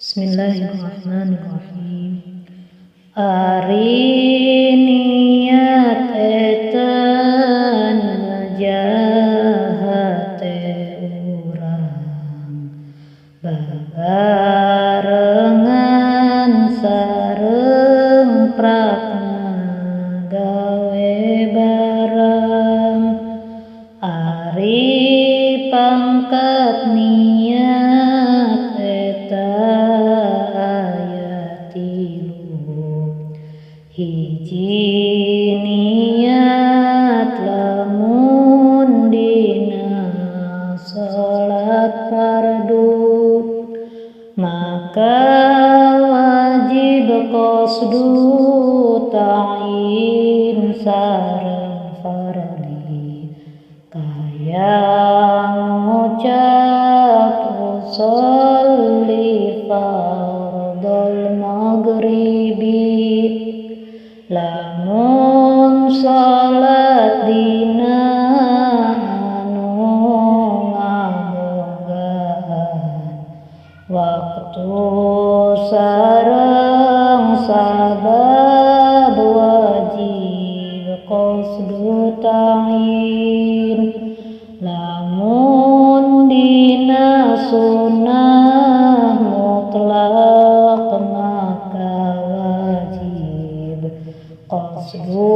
Bismillahirrahmanirrahim. Ari niat eta najahat urang babarengan sareng prakna gawe bareng. Ari pangkat niat eta aya tilu. Hiji niat lamun dina salat fardu, maka wajib qasdu ta'yin sareng fardi. Kaya ngucap usolli fardol maghribi, lamun salat dina anu ngabogaan waktu sareng sabab wajib qasdu ta'yin. Lamun dina sunnah mutlak maka wajib qasdu